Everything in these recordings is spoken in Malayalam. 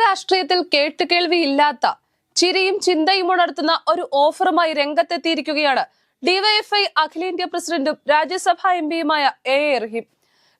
രാഷ്ട്രീയത്തിൽ കേട്ടുകേൾവിയില്ലാത്ത ചിരിയും ചിന്തയും ഉണർത്തുന്ന ഒരു ഓഫറുമായി രംഗത്തെത്തിയിരിക്കുകയാണ് ഡിവൈഎഫ്ഐ അഖിലേന്ത്യാ പ്രസിഡന്റും രാജ്യസഭാ എംപിയുമായ എ റഹീം.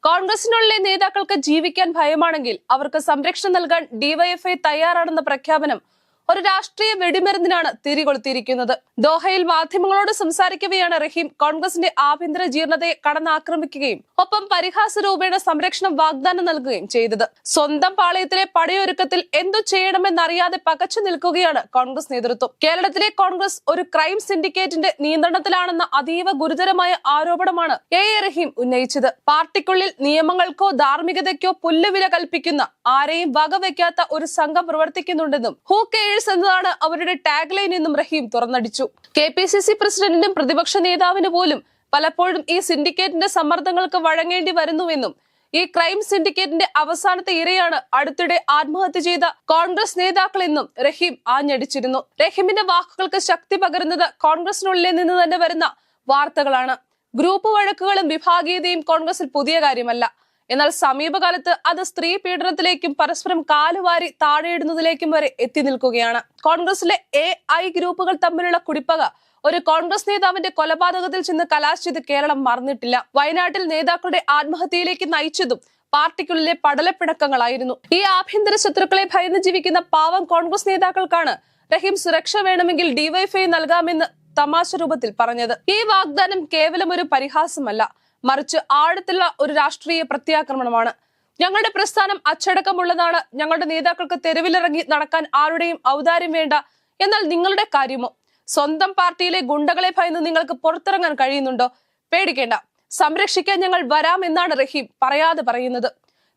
കോൺഗ്രസിനുള്ളിലെ നേതാക്കൾക്ക് ജീവിക്കാൻ ഭയമാണെങ്കിൽ അവർക്ക് സംരക്ഷണം നൽകാൻ ഡിവൈഎഫ്ഐ തയ്യാറാണെന്ന പ്രഖ്യാപനം ഒരു രാഷ്ട്രീയ വെടിമരുന്നിനാണ് തിരികൊളുത്തിയിരിക്കുന്നത്. ദോഹയിൽ മാധ്യമങ്ങളോട് സംസാരിക്കവെയാണ് റഹീം കോൺഗ്രസിന്റെ ആഭ്യന്തര ജീർണതയെ കടന്നാക്രമിക്കുകയും ഒപ്പം പരിഹാസ രൂപേണ സംരക്ഷണം വാഗ്ദാനം നൽകുകയും ചെയ്തത്. സ്വന്തം പാളയത്തിലെ പടയൊരുക്കത്തിൽ എന്തു ചെയ്യണമെന്നറിയാതെ പകച്ചു നിൽക്കുകയാണ് കോൺഗ്രസ് നേതൃത്വം. കേരളത്തിലെ കോൺഗ്രസ് ഒരു ക്രൈം സിൻഡിക്കേറ്റിന്റെ നിയന്ത്രണത്തിലാണെന്ന അതീവ ഗുരുതരമായ ആരോപണമാണ് എ റഹീം ഉന്നയിച്ചത്. പാർട്ടിക്കുള്ളിൽ നിയമങ്ങൾക്കോ ധാർമ്മികതയ്ക്കോ പുല്ലുവില കൽപ്പിക്കുന്ന ആരെയും വകവെക്കാത്ത ഒരു സംഘം പ്രവർത്തിക്കുന്നുണ്ടെന്നും ഹൂ കെയേഴ്സ് എന്നതാണ് അവരുടെ ടാഗ് ലൈൻ എന്നും റഹീം തുറന്നടിച്ചു. KPCC പ്രസിഡന്റിനും പ്രതിപക്ഷ നേതാവിന് പോലും പലപ്പോഴും ഈ സിൻഡിക്കേറ്റിന്റെ സമ്മർദ്ദങ്ങൾക്ക് വഴങ്ങേണ്ടി വരുന്നുവെന്നും ഈ ക്രൈം സിൻഡിക്കേറ്റിന്റെ അവസാനത്തെ ഇരയാണ് അടുത്തിടെ ആത്മഹത്യ ചെയ്ത കോൺഗ്രസ് നേതാക്കളെന്നും റഹീം ആഞ്ഞടിച്ചിരുന്നു. റഹീമിന്റെ വാക്കുകൾക്ക് ശക്തി പകരുന്നത് കോൺഗ്രസിനുള്ളിൽ നിന്ന് തന്നെ വരുന്ന വാർത്തകളാണ്. ഗ്രൂപ്പ് വഴക്കുകളും വിഭാഗീയതയും കോൺഗ്രസിൽ പുതിയ കാര്യമല്ല. എന്നാൽ സമീപകാലത്ത് അത് സ്ത്രീ പീഡനത്തിലേക്കും പരസ്പരം കാലുവാരി താഴെയിടുന്നതിലേക്കും വരെ എത്തി നിൽക്കുകയാണ്. കോൺഗ്രസിലെ AI ഗ്രൂപ്പുകൾ തമ്മിലുള്ള കുടിപ്പക ഒരു കോൺഗ്രസ് നേതാവിന്റെ കൊലപാതകത്തിൽ ചെന്ന് കലാശിച്ചത് കേരളം മറന്നിട്ടില്ല. വയനാട്ടിൽ നേതാക്കളുടെ ആത്മഹത്യയിലേക്ക് നയിച്ചതും പാർട്ടിക്കുള്ളിലെ പടലപ്പിണക്കങ്ങളായിരുന്നു. ഈ ആഭ്യന്തര ശത്രുക്കളെ ഭയന്ന് ജീവിക്കുന്ന പാവം കോൺഗ്രസ് നേതാക്കൾക്കാണ് റഹീം സുരക്ഷ വേണമെങ്കിൽ ഡിവൈഎഫ്ഐ നൽകാമെന്ന് തമാശ രൂപത്തിൽ പറഞ്ഞത്. ഈ വാഗ്ദാനം കേവലം ഒരു പരിഹാസമല്ല, മറിച്ച് ആഴത്തുള്ള ഒരു രാഷ്ട്രീയ പ്രത്യാക്രമണമാണ്. ഞങ്ങളുടെ പ്രസ്ഥാനം അച്ചടക്കമുള്ളതാണ്. ഞങ്ങളുടെ നേതാക്കൾക്ക് തെരുവിലിറങ്ങി നടക്കാൻ ആരുടെയും ഔദാര്യം വേണ്ട. എന്നാൽ നിങ്ങളുടെ കാര്യമോ? സ്വന്തം പാർട്ടിയിലെ ഗുണ്ടകളെ ഭയന്ന് നിങ്ങൾക്ക് പുറത്തിറങ്ങാൻ കഴിയുന്നുണ്ടോ? പേടിക്കേണ്ട, സംരക്ഷിക്കാൻ ഞങ്ങൾ വരാം എന്നാണ് റഹീം പറയാതെ പറയുന്നത്.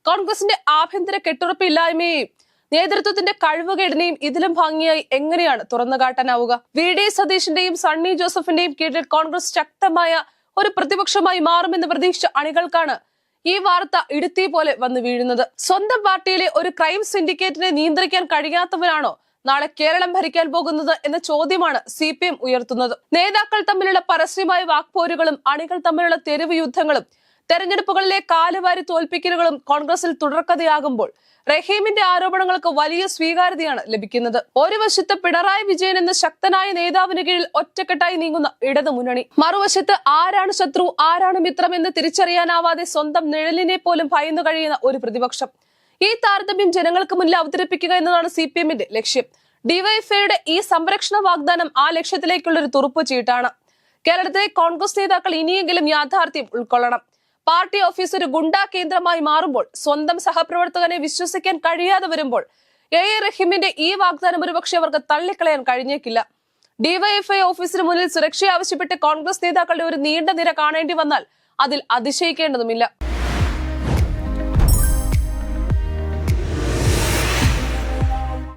കോൺഗ്രസിന്റെ ആഭ്യന്തര കെട്ടുറപ്പില്ലായ്മയെയും നേതൃത്വത്തിന്റെ കഴിവുകേടിനെയും ഇതിലും ഭംഗിയായി എങ്ങനെയാണ് തുറന്നു കാട്ടാനാവുക? VD സതീഷിന്റെയും സണ്ണി ജോസഫിന്റെയും കീഴിൽ കോൺഗ്രസ് ശക്തമായ ഒരു പ്രതിപക്ഷമായി മാറുമെന്ന് പ്രതീക്ഷിച്ച അണികൾക്കാണ് ഈ വാർത്ത ഇടുത്തി പോലെ വന്നു വീഴുന്നത്. സ്വന്തം പാർട്ടിയിലെ ഒരു ക്രൈം സിൻഡിക്കേറ്റിനെ നിയന്ത്രിക്കാൻ കഴിയാത്തവരാണോ നാളെ കേരളം ഭരിക്കാൻ പോകുന്നത് എന്ന ചോദ്യമാണ് CPM ഉയർത്തുന്നത്. നേതാക്കൾ തമ്മിലുള്ള പരസ്യമായ വാക്പോരുകളും അണികൾ തമ്മിലുള്ള തെരുവ് യുദ്ധങ്ങളും തെരഞ്ഞെടുപ്പുകളിലെ കാലുവാരി തോൽപ്പിക്കലുകളും കോൺഗ്രസിൽ തുടർക്കഥയാകുമ്പോൾ റഹീമിന്റെ ആരോപണങ്ങൾക്ക് വലിയ സ്വീകാര്യതയാണ് ലഭിക്കുന്നത്. ഒരു വശത്ത് പിണറായി വിജയൻ എന്ന ശക്തനായ നേതാവിന് കീഴിൽ ഒറ്റക്കെട്ടായി നീങ്ങുന്ന ഇടതു മുന്നണി, മറുവശത്ത് ആരാണ് ശത്രു ആരാണ് മിത്രം എന്ന് തിരിച്ചറിയാനാവാതെ സ്വന്തം നിഴലിനെ പോലും ഭയന്നു കഴിയുന്ന ഒരു പ്രതിപക്ഷം. ഈ താരതമ്യം ജനങ്ങൾക്ക് മുന്നിൽ അവതരിപ്പിക്കുക എന്നതാണ് CPMന്റെ ലക്ഷ്യം. ഡിവൈഎഫ്ഐയുടെ ഈ സംരക്ഷണ വാഗ്ദാനം ആ ലക്ഷ്യത്തിലേക്കുള്ള ഒരു തുറുപ്പ് ചീട്ടാണ്. കേരളത്തിലെ കോൺഗ്രസ് നേതാക്കൾ ഇനിയെങ്കിലും യാഥാർത്ഥ്യം ഉൾക്കൊള്ളണം. പാർട്ടി ഓഫീസ് ഒരു ഗുണ്ടാ കേന്ദ്രമായി മാറുമ്പോൾ, സ്വന്തം സഹപ്രവർത്തകനെ വിശ്വസിക്കാൻ കഴിയാതെ വരുമ്പോൾ എ റഹീമിന്റെ ഈ വാഗ്ദാനം ഒരുപക്ഷെ അവർക്ക് തള്ളിക്കളയാൻ കഴിഞ്ഞേക്കില്ല. ഡിവൈഎഫ്ഐ ഓഫീസിന് മുന്നിൽ സുരക്ഷ ആവശ്യപ്പെട്ട് കോൺഗ്രസ് നേതാക്കളുടെ ഒരു നീണ്ട നിര കാണേണ്ടി വന്നാൽ അതിൽ അതിശയിക്കേണ്ടതുമില്ല.